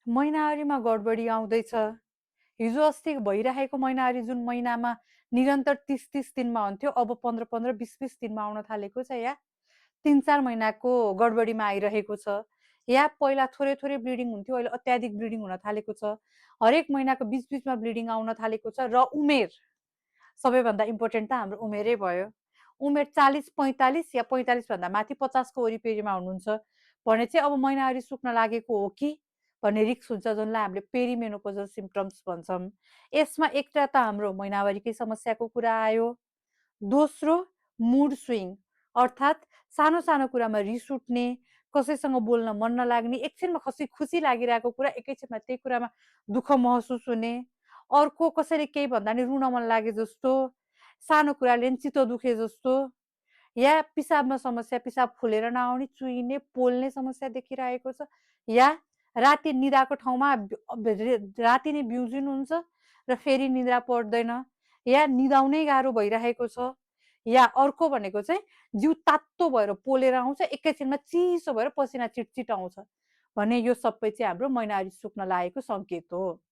महिनावारीमा गडबडी आउँदैछ। हिजो अस्ति भइरहेको महिनावारी जुन महिनामा निरन्तर 30-30 दिनमा हुन्थ्यो, अब 15-15, 20-20 दिनमा आउन थालेको छ। या 3-4 महिनाको गडबडीमा आइरहेको छ। या पहिला थोरै थोरै ब्लिडिङ हुन्थ्यो, अहिले अत्याधिक ब्लिडिङ हुन थालेको छ। हरेक महिनाको बीच-बीचमा ब्लिडिङ आउन थालेको छ। र उमेर, सबैभन्दा इम्पोर्टेन्ट त हाम्रो उमेरै भयो। उमेर 40-45 या 45 भन्दा माथि 50 को वरिपरिमा हुनुहुन्छ भने चाहिँ अब महिनावारी सुक्न लागेको हो कि भन्ने रिस्क हुन्छ, जुनलाई हामीले पेरिमेनोपोजल सिम्पटम्स भन्छौँ। यसमा एउटा त हाम्रो महिनावारीकै समस्याको कुरा आयो। दोस्रो, मुड स्विङ, अर्थात् सानो सानो कुरामा रिस उठ्ने, कसैसँग बोल्न मन नलाग्ने, एकछिनमा खुसी लागिरहेको कुरा एकैछिनमा त्यही कुरामा दुःख महसुस हुने, अर्को कसैले केही भन्दा नि रुन मन लागे जस्तो, सानो कुराले नि चित्त दुखे जस्तो, या पिसाबमा समस्या, पिसाब फुलेर नआउने, चुइने, पोल्ने समस्या देखिरहेको छ, या राति निदाको ठाउँमा राति नै बिउजिन हुन्छ र फेरि निद्रा पर्दैन, या निदाउनै गाह्रो भइरहेको छ, या अर्को भनेको चाहिँ जिउ तातो भएर पोलेर आउँछ, एकैछिनमा चिसो भएर पसिना चिटचिट आउँछ भने यो सबै चाहिँ हाम्रो महिनावारी सुक्न लागेको सङ्केत हो।